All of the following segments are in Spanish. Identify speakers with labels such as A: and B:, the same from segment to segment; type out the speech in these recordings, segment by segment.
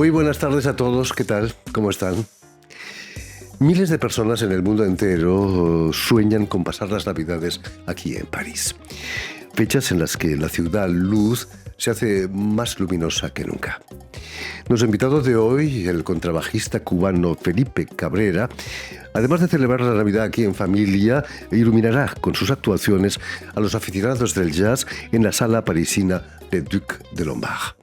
A: Muy buenas tardes a todos, ¿qué tal? ¿Cómo están? Miles de personas en el mundo entero sueñan con pasar las Navidades aquí en París. Fechas en las que la ciudad luz se hace más luminosa que nunca. Nuestro invitado de hoy, el contrabajista cubano Felipe Cabrera, además de celebrar la Navidad aquí en familia, iluminará con sus actuaciones a los aficionados del jazz en la sala parisina de Duc de Lombard.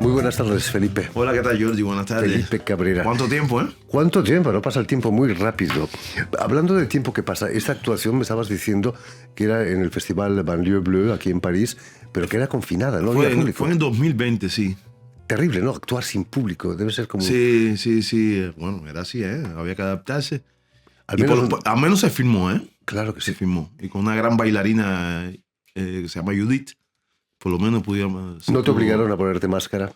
A: Buenas tardes, Felipe.
B: Hola, ¿qué tal, Jordi? Buenas tardes.
A: Felipe Cabrera.
B: ¿Cuánto tiempo, eh?
A: ¿Cuánto tiempo? No pasa el tiempo muy rápido. Hablando del tiempo que pasa, esta actuación me estabas diciendo que era en el Festival Banlieue Bleue, aquí en París, pero que era confinada, ¿no?
B: Fue en 2020, sí.
A: Terrible, ¿no? Actuar sin público, debe ser como...
B: Sí. Bueno, era así, ¿eh? Había que adaptarse.
A: Al
B: menos se filmó, ¿eh?
A: Claro que sí.
B: Se filmó. Y con una gran bailarina que se llama Judith, por lo menos pudimos...
A: ¿No te obligaron a ponerte máscara?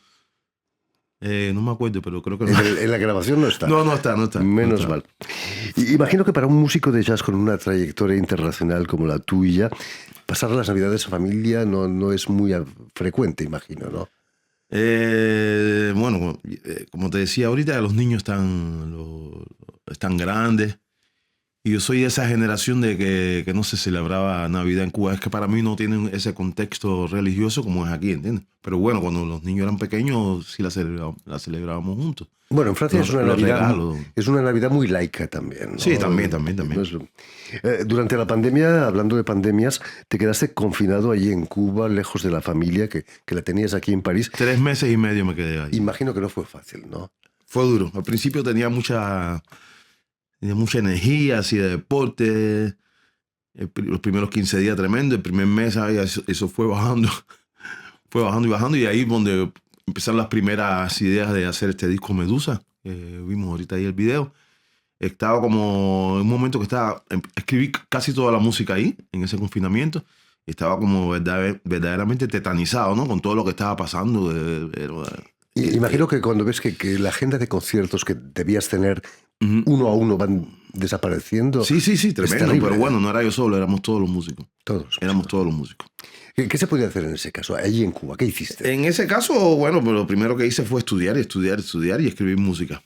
B: No me acuerdo, pero creo que no.
A: En la grabación no está.
B: No está.
A: Menos mal. Imagino que para un músico de jazz con una trayectoria internacional como la tuya, pasar las Navidades en familia no es muy frecuente, imagino, ¿no?
B: Bueno, como te decía ahorita, los niños están grandes. Y yo soy de esa generación de que no se celebraba Navidad en Cuba. Es que para mí no tienen ese contexto religioso como es aquí, ¿entiendes? Pero bueno, cuando los niños eran pequeños, sí la celebrábamos juntos.
A: Bueno, en Francia es una Navidad muy laica también, ¿no?
B: Sí, también.
A: Durante la pandemia, hablando de pandemias, te quedaste confinado allí en Cuba, lejos de la familia, que la tenías aquí en París.
B: 3 meses y medio me quedé ahí.
A: Imagino que no fue fácil, ¿no?
B: Fue duro. Al principio tenía mucha energía, así de deporte. Los primeros 15 días tremendo. El primer mes eso fue bajando. Fue bajando y ahí donde empezaron las primeras ideas de hacer este disco Medusa. Vimos ahorita ahí el video. Estaba como en un momento que escribí casi toda la música ahí, en ese confinamiento. Estaba como verdaderamente tetanizado, ¿no? Con todo lo que estaba pasando.
A: Imagino que cuando ves que la agenda de conciertos que debías tener uno a uno van desapareciendo.
B: Sí, tremendo.
A: Terrible,
B: pero bueno, no era yo solo, éramos todos los músicos.
A: Éramos
B: todos los músicos.
A: ¿Qué se podía hacer en ese caso, allí en Cuba? ¿Qué hiciste?
B: En ese caso, bueno, pues lo primero que hice fue estudiar y escribir música.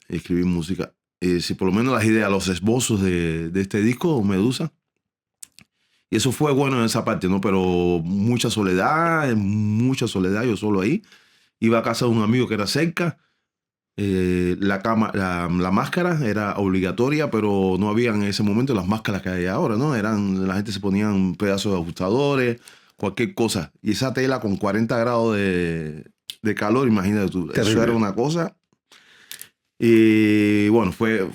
B: Si por lo menos las ideas, los esbozos de este disco, Medusa. Y eso fue bueno en esa parte, ¿no? Pero mucha soledad, yo solo ahí. Iba a casa de un amigo que era cerca. La máscara era obligatoria, pero no había en ese momento las máscaras que hay ahora, ¿no? La gente se ponían pedazos de ajustadores, cualquier cosa. Y esa tela con 40 grados de calor, imagínate tú.
A: Terrible.
B: Eso era una cosa. Y bueno, fue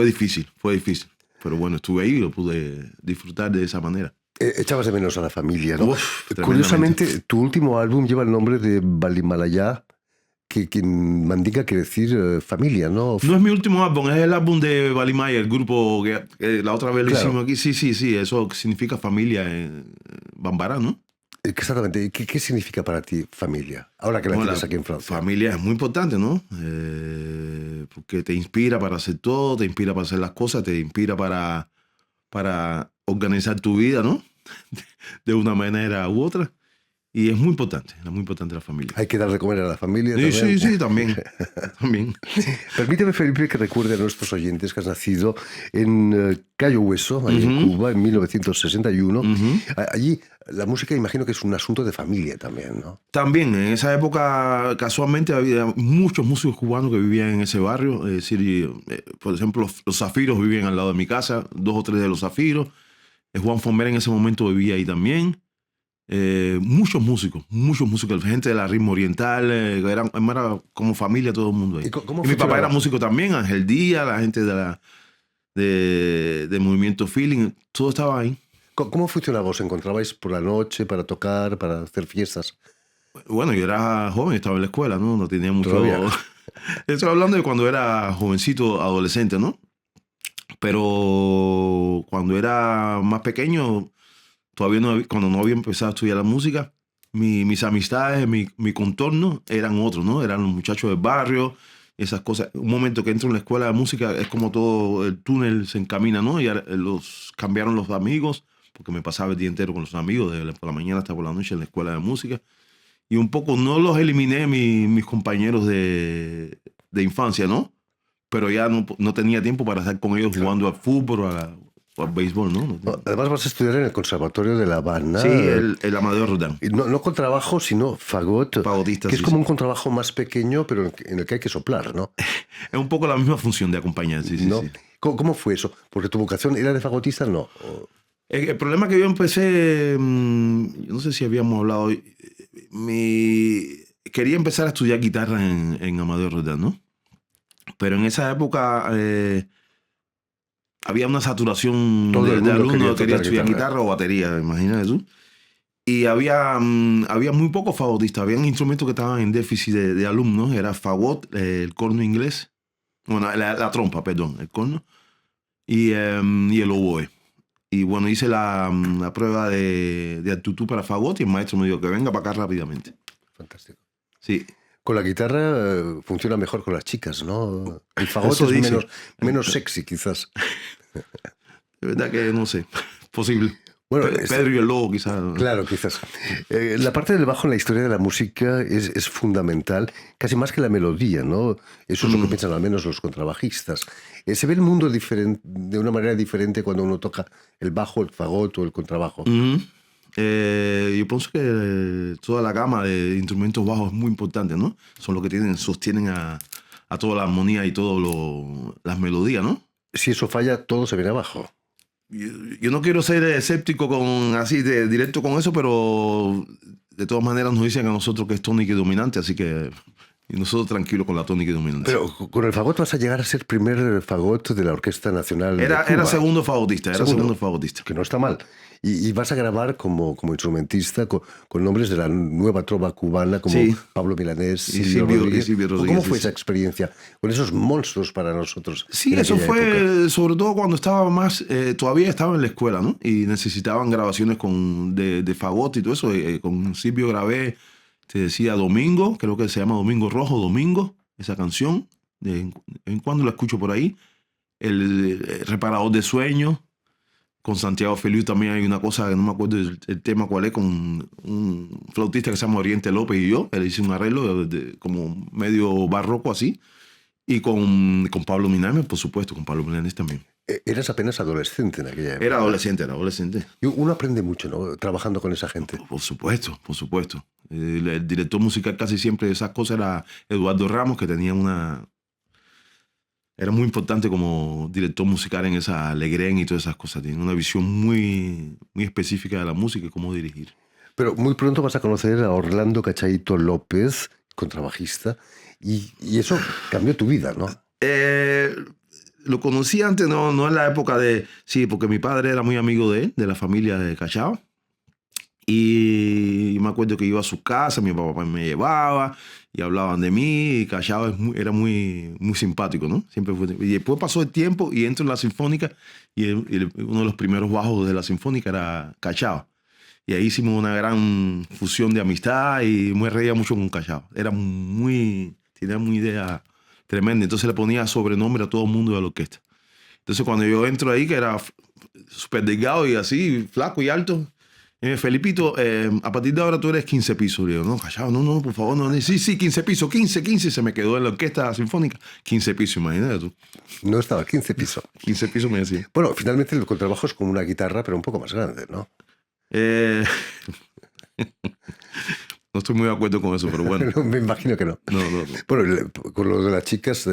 B: difícil. Pero bueno, estuve ahí y lo pude disfrutar de esa manera.
A: Echabas de menos a la familia, ¿no?
B: Tremendamente.
A: Curiosamente, tu último álbum lleva el nombre de Balimalaya, que indica quiere decir familia, ¿no?
B: No es mi último álbum, es el álbum de Balimaya, el grupo que la otra vez lo hicimos aquí. Sí, eso significa familia en bambara, ¿no?
A: Exactamente. ¿Qué significa para ti familia? Ahora que la tienes aquí en Francia.
B: Familia es muy importante, ¿no? Porque te inspira para hacer todo, te inspira para hacer las cosas, te inspira para organizar tu vida, ¿no? De una manera u otra. Y es muy importante la familia.
A: Hay que dar de comer a la familia
B: también. Sí, también.
A: Permíteme, Felipe, que recuerde a nuestros oyentes que has nacido en Cayo Hueso, ahí en Cuba, en 1961. Allí la música imagino que es un asunto de familia también, ¿no?
B: También, en esa época casualmente había muchos músicos cubanos que vivían en ese barrio. Es decir, por ejemplo, los Zafiros vivían al lado de mi casa, 2 o 3 de los Zafiros. Juan Fomer en ese momento vivía ahí también. Muchos músicos, gente de la ritmo oriental, era como familia todo el mundo ahí. Y mi papá era músico también, Ángel Díaz, la gente de Movimiento Feeling, todo estaba ahí.
A: ¿Cómo funcionaba? ¿Os encontrabais por la noche para tocar, para hacer fiestas?
B: Bueno, yo era joven, estaba en la escuela, ¿no? No tenía mucho...
A: Todavía.
B: Estoy hablando de cuando era jovencito, adolescente, ¿no? Pero cuando era más pequeño, todavía no, cuando no había empezado a estudiar la música, mis amistades, mi contorno eran otros, ¿no? Eran los muchachos del barrio, esas cosas. Un momento que entro en la escuela de música es como todo el túnel se encamina, ¿no? Y cambiaron los amigos, porque me pasaba el día entero con los amigos, por la mañana hasta por la noche en la escuela de música. Y un poco no los eliminé mis compañeros de infancia, ¿no? Pero ya no tenía tiempo para estar con ellos jugando al fútbol o al béisbol, ¿no?
A: Además vas a estudiar en el Conservatorio de La Habana.
B: Sí, el Amadeo Rodán.
A: Y no contrabajo, sino fagot.
B: Fagotista,
A: que es
B: sí,
A: como
B: sí.
A: un contrabajo más pequeño, pero en el que hay que soplar, ¿no?
B: Es un poco la misma función de acompañar, sí, sí,
A: ¿No?
B: sí.
A: ¿Cómo fue eso? Porque tu vocación era de fagotista, no.
B: El problema que yo empecé, yo no sé si habíamos hablado hoy, quería empezar a estudiar guitarra en Amadeo Rodán, ¿no? Pero en esa época había una saturación
A: Todo el
B: de
A: mundo
B: alumnos que
A: quería
B: querían
A: tocar
B: estudiar
A: guitarra.
B: guitarra o batería, imagínate tú. Y había muy pocos fagotistas, habían instrumentos que estaban en déficit de alumnos, era fagot, el corno inglés, bueno, la trompa, perdón, el corno, y el oboe. Y bueno, hice la prueba de aptitud para fagot y el maestro me dijo que venga para acá rápidamente.
A: Fantástico.
B: Sí.
A: Con la guitarra funciona mejor con las chicas, ¿no? El fagot
B: Eso
A: es
B: dice.
A: menos sexy, quizás.
B: De verdad que no sé, posible.
A: Bueno,
B: Pedro y el Lobo, quizás.
A: Claro, quizás. La parte del bajo en la historia de la música es fundamental, casi más que la melodía, ¿no? Eso es lo que piensan al menos los contrabajistas. Se ve el mundo de una manera diferente cuando uno toca el bajo, el fagot o el contrabajo.
B: Yo pienso que toda la gama de instrumentos bajos es muy importante, ¿no? Son los que sostienen a toda la armonía y todas las melodías, ¿no?
A: Si eso falla, todo se viene abajo.
B: Yo no quiero ser escéptico directo con eso, pero de todas maneras nos dicen a nosotros que es tónica y dominante, así que y nosotros tranquilos con la tónica y dominante.
A: Pero con el fagot vas a llegar a ser primer fagot de la Orquesta Nacional de Cuba.
B: Era segundo fagotista, segundo fagotista.
A: Que no está mal. Y vas a grabar como instrumentista con nombres de la nueva trova cubana como
B: Sí.
A: Pablo Milanés
B: Y
A: Silvio Rodríguez.
B: Rodríguez,
A: ¿Cómo
B: sí,
A: fue
B: sí.
A: esa experiencia con esos monstruos para nosotros?
B: Sí,
A: en
B: eso
A: aquella época?
B: fue sobre todo cuando estaba todavía estaba en la escuela, ¿no? Y necesitaban grabaciones de fagot y todo eso. Con Silvio grabé, te decía Domingo, creo que se llama Domingo Rojo, Domingo, esa canción. En cuando la escucho por ahí. El Reparador de Sueños. Con Santiago Feliu también hay una cosa que no me acuerdo el tema cuál es, con un flautista que se llama Oriente López y yo. Él hizo un arreglo como medio barroco así. Y con Pablo Milanés, por supuesto, con Pablo Milanés también.
A: Eras apenas adolescente en aquella época.
B: Era adolescente.
A: Y uno aprende mucho, ¿no? Trabajando con esa gente.
B: Por supuesto. El director musical casi siempre de esas cosas era Eduardo Ramos, que tenía era muy importante como director musical en esa Legrén y todas esas cosas. Tiene una visión muy, muy específica de la música y cómo dirigir.
A: Pero muy pronto vas a conocer a Orlando Cachaito López, contrabajista, y eso cambió tu vida, ¿no?
B: Lo conocí antes, no en la época de... Sí, porque mi padre era muy amigo de él, de la familia de Cachao. Y me acuerdo que iba a su casa, mi papá me llevaba y hablaban de mí. Y Cachao era muy, muy simpático, ¿no? Siempre fue. Y después pasó el tiempo y entro en la Sinfónica y uno de los primeros bajos de la Sinfónica era Cachao. Y ahí hicimos una gran fusión de amistad y me reía mucho con Cachao. Tenía una idea tremenda. Entonces le ponía sobrenombre a todo el mundo de la orquesta. Entonces cuando yo entro ahí, que era súper delgado y así, flaco y alto, Felipito, a partir de ahora tú eres 15 pisos. Le digo, no, Cachao, no, por favor, no. Sí, 15 pisos, 15. Se me quedó en la orquesta sinfónica. 15 pisos, imagínate tú.
A: No estaba 15 pisos.
B: 15 pisos me decía.
A: Bueno, finalmente el contrabajo es como una guitarra, pero un poco más grande, ¿no?
B: No estoy muy de acuerdo con eso, pero bueno.
A: Me imagino que no.
B: No.
A: Bueno, con lo de las chicas,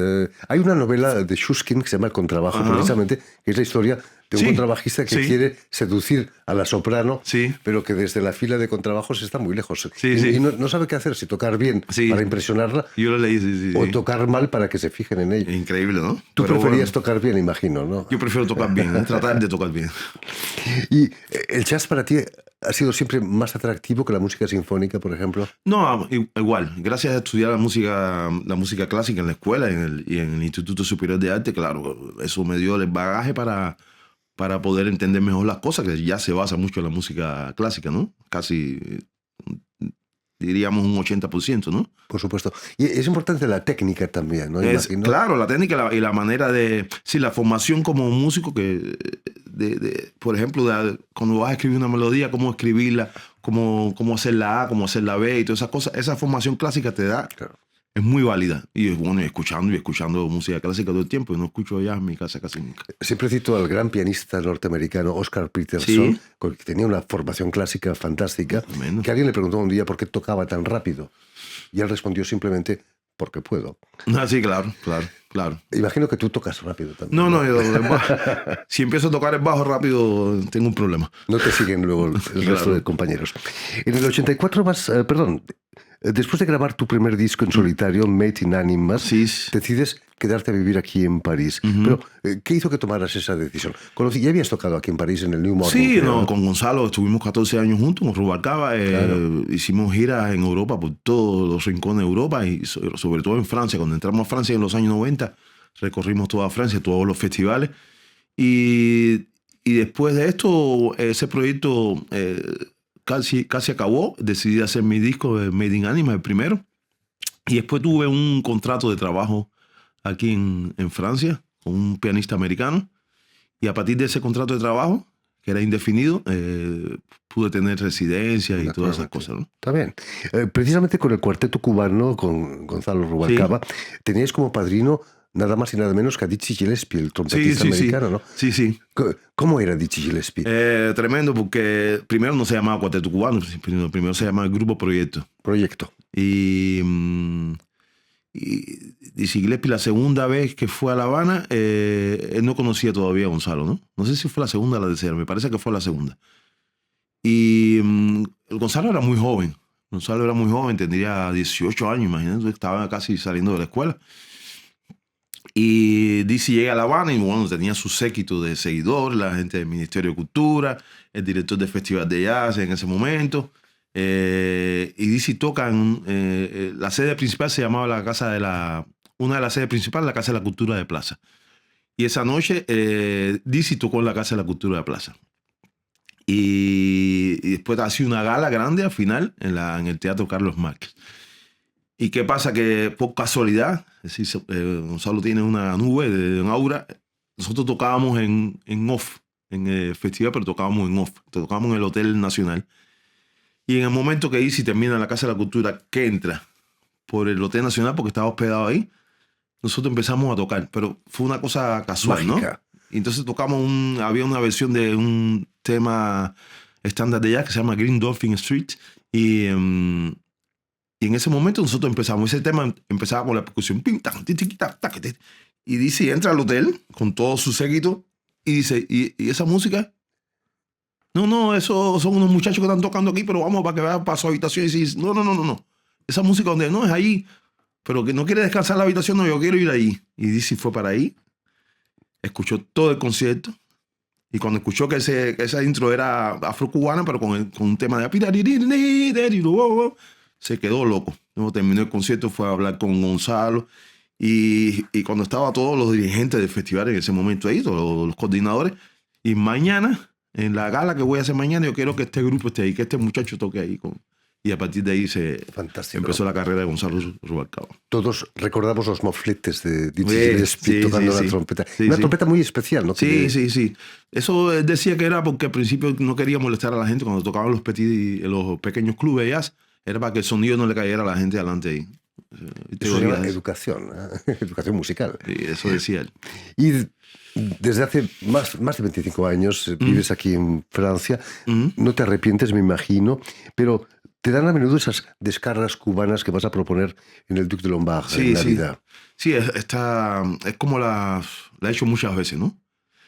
A: hay una novela de Shushkin que se llama El contrabajo,
B: Ajá.
A: precisamente, que es la historia de un contrabajista que quiere seducir a la soprano, pero que desde la fila de contrabajos está muy lejos. Y no sabe qué hacer, si tocar bien para impresionarla,
B: yo lo leí,
A: o tocar mal para que se fijen en ella.
B: Increíble, ¿no?
A: Tú preferías tocar bien, imagino, ¿no?
B: Yo prefiero tocar bien, tratar de tocar bien.
A: Y el jazz para ti ¿Ha sido siempre más atractivo que la música sinfónica, por ejemplo?
B: No, igual. Gracias a estudiar la música clásica en la escuela y en el Instituto Superior de Arte, claro, eso me dio el bagaje para poder entender mejor las cosas, que ya se basa mucho en la música clásica, ¿no? Casi, diríamos, un 80%, ¿no?
A: Por supuesto. Y es importante la técnica también, ¿no? Imagino.
B: Claro, la técnica y la manera de... Sí, la formación como músico, que por ejemplo, cuando vas a escribir una melodía, cómo escribirla, cómo hacer la A, cómo hacer la B y todas esas cosas. Esa formación clásica te da...
A: Claro.
B: Es muy válida. Y bueno, escuchando música clásica todo el tiempo. Y no escucho ya en mi casa casi nunca.
A: Siempre cito al gran pianista norteamericano Oscar Peterson,
B: Sí.
A: que tenía una formación clásica fantástica,
B: Tremendo.
A: que alguien le preguntó un día por qué tocaba tan rápido. Y él respondió simplemente, porque puedo.
B: Ah, sí, claro.
A: Imagino que tú tocas rápido también.
B: No, si empiezo a tocar el bajo rápido, tengo un problema.
A: No te siguen luego el resto de compañeros. En el 84 después de grabar tu primer disco en solitario, Made in Animas,
B: Sí.
A: decides quedarte a vivir aquí en París. Pero, ¿qué hizo que tomaras esa decisión? ¿Ya habías tocado aquí en París, en el New Morning?
B: Sí,
A: creo?
B: no, con Gonzalo estuvimos 14 años juntos, con Rubalcaba.
A: Claro.
B: Hicimos giras en Europa, por todos los rincones de Europa y sobre todo en Francia. Cuando entramos a Francia en los años 90, recorrimos toda Francia, todos los festivales. Y después de esto, ese proyecto casi acabó. Decidí hacer mi disco de Made in Anima, el primero. Y después tuve un contrato de trabajo aquí en Francia con un pianista americano. Y a partir de ese contrato de trabajo, que era indefinido, pude tener residencia y todas esas cosas, ¿no?
A: Está bien. Precisamente con el cuarteto cubano, con Gonzalo Rubalcaba, teníais como padrino nada más y nada menos que a Dizzy Gillespie, el trompetista americano, ¿no?
B: Sí.
A: ¿Cómo era Dizzy Gillespie?
B: Tremendo, porque primero no se llamaba Cuarteto Cubano, primero se llamaba Grupo Proyecto. Y Dizzy Gillespie, la segunda vez que fue a La Habana, él no conocía todavía a Gonzalo, ¿no? No sé si fue la segunda o la tercera, me parece que fue la segunda. Y Gonzalo era muy joven. Tendría 18 años, imagínate, estaba casi saliendo de la escuela. Y Dizzy llega a La Habana y bueno, tenía su séquito de seguidores, la gente del Ministerio de Cultura, el director del Festival de Jazz en ese momento. Y Dizzy toca en la sede principal, se llamaba una de las sedes principales, la Casa de la Cultura de Plaza. Y esa noche Dizzy tocó en la Casa de la Cultura de Plaza. Y después ha sido una gala grande al final en el Teatro Carlos Márquez. ¿Y qué pasa? Que por casualidad, es decir, Gonzalo tiene una nube, un aura. Nosotros tocábamos en off, en el festival, pero tocábamos en off. Tocábamos en el Hotel Nacional. Y en el momento que Dizzy termina en la Casa de la Cultura, que entra por el Hotel Nacional, porque estaba hospedado ahí, nosotros empezamos a tocar. Pero fue una cosa casual,
A: mágica,
B: ¿no? Y entonces había una versión de un tema estándar de jazz que se llama Green Dolphin Street. Y en ese momento nosotros empezamos. Ese tema empezaba con la percusión. Y Dizzy entra al hotel con todo su séquito y dice, ¿y esa música? No, esos son unos muchachos que están tocando aquí, pero vamos para que vayan para su habitación. Y dice, no. Esa música donde no es ahí, pero que no quiere descansar en la habitación, no, yo quiero ir ahí. Y Dizzy fue para ahí, escuchó todo el concierto. Y cuando escuchó que esa intro era afrocubana, pero con un tema de... Se quedó loco. Luego terminó el concierto, fue a hablar con Gonzalo. Y cuando estaban todos los dirigentes del festival en ese momento ahí, todos los coordinadores. Y mañana, en la gala que voy a hacer mañana, yo quiero que este grupo esté ahí, que este muchacho toque ahí. Y a partir de ahí empezó la carrera de Gonzalo Rubalcaba.
A: Todos recordamos los mofletes de Dizzy Gillespie tocando la trompeta. Una trompeta muy especial, ¿no?
B: Sí. Eso decía que era porque al principio no quería molestar a la gente cuando tocaban los pequeños clubes de jazz. Era para que el sonido no le cayera a la gente delante ahí.
A: Eso se llama educación, educación musical.
B: Sí, eso decía él.
A: Y desde hace más de 25 años vives aquí en Francia. No te arrepientes, me imagino, pero te dan a menudo esas descargas cubanas que vas a proponer en el Duc de Lombard en Navidad.
B: Sí, es como la he hecho muchas veces, ¿no?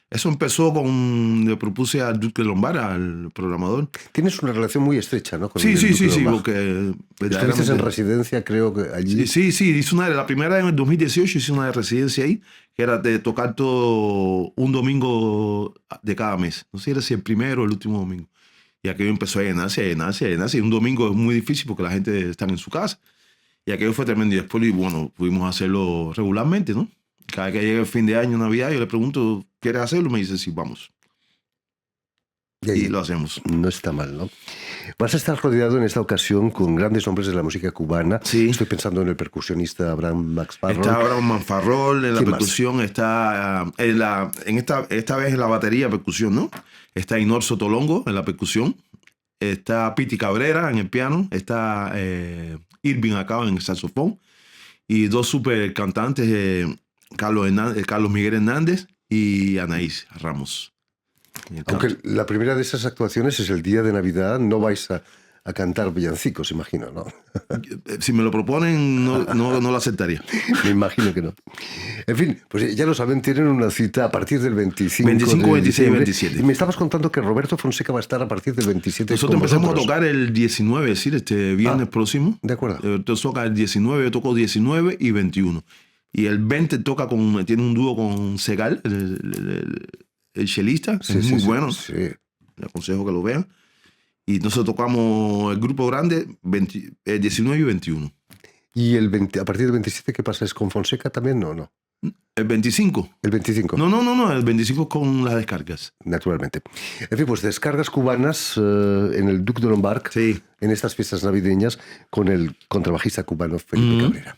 B: Eso empezó le propuse al Duc de Lombard, al programador.
A: Tienes una relación muy estrecha, ¿no? Con
B: sí,
A: el Duc de Lombard.
B: Porque...
A: Estuviste en residencia, creo que allí.
B: Sí, hice la primera en el 2018 hice una de residencia ahí, que era de tocar todo un domingo de cada mes. No sé si el primero o el último domingo. Y aquello empezó a llenarse. Y un domingo es muy difícil porque la gente está en su casa. Y aquello fue tremendo. Y después, bueno, pudimos hacerlo regularmente, ¿no? Cada que llega el fin de año, Navidad, yo le pregunto, ¿quieres hacerlo? Me dice, sí, vamos. Y lo hacemos.
A: No está mal, ¿no? Vas a estar rodeado en esta ocasión con grandes nombres de la música cubana.
B: Sí.
A: Estoy pensando en el percusionista Abraham Max Farrell.
B: Está Abraham Max Farrell en la percusión,
A: más?
B: está esta vez en la batería percusión, ¿no? Está Inor Sotolongo en la percusión, está Piti Cabrera en el piano, está Irving Acao en el saxofón y dos super cantantes, Carlos Miguel Hernández y Anaís Ramos.
A: Aunque la primera de esas actuaciones es el día de Navidad, no vais a cantar villancicos, imagino, ¿no?
B: Si me lo proponen, no lo aceptaría.
A: Me imagino que no. En fin, pues ya lo saben, tienen una cita a partir del 25
B: 25,
A: de
B: 26 y
A: diciembre.
B: 27.
A: Y me estabas contando que Roberto Fonseca va a estar a partir del 27
B: Nosotros
A: con
B: empezamos
A: vosotros.
B: a tocar el 19, es decir, este viernes próximo.
A: De acuerdo.
B: Entonces toca el 19, yo toco 19 y 21. Y el 20 tiene un dúo con Segal, el chelista,
A: Sí,
B: es muy bueno.
A: Sí.
B: Le aconsejo que lo vean. Y nosotros tocamos el grupo grande 19 y 21.
A: ¿Y a partir del 27 qué pasa? ¿Es con Fonseca también? No.
B: ¿El 25?
A: El 25.
B: No, el 25 con las descargas.
A: Naturalmente. En fin, pues descargas cubanas en el Duc de Lombard,
B: Sí.
A: en estas fiestas navideñas, con el contrabajista cubano Felipe Cabrera.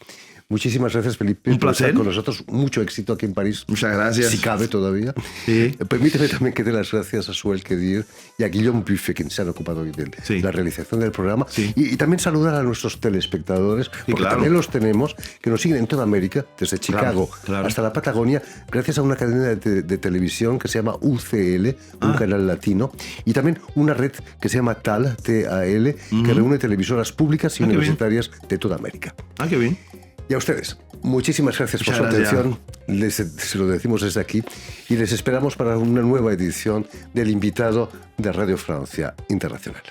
A: Muchísimas gracias, Felipe,
B: Un
A: por estar
B: placer.
A: con nosotros. Mucho éxito aquí en París.
B: Muchas gracias.
A: Si cabe todavía.
B: Sí.
A: Permíteme también que dé las gracias a Suel Kedir y a Guillaume Buffet, quienes se han ocupado hoy de
B: Sí.
A: la realización del programa.
B: Sí.
A: Y también saludar a nuestros telespectadores, porque
B: claro.
A: también los tenemos, que nos siguen en toda América, desde Chicago
B: Claro.
A: hasta la Patagonia, gracias a una cadena de televisión que se llama UCL, un canal latino, y también una red que se llama TAL, TAL, que reúne televisoras públicas y
B: qué bien.
A: universitarias de toda América.
B: Qué bien.
A: Y a ustedes, muchísimas gracias por su
B: Muchas gracias.
A: atención. Se lo decimos desde aquí y les esperamos para una nueva edición del invitado de Radio Francia Internacional.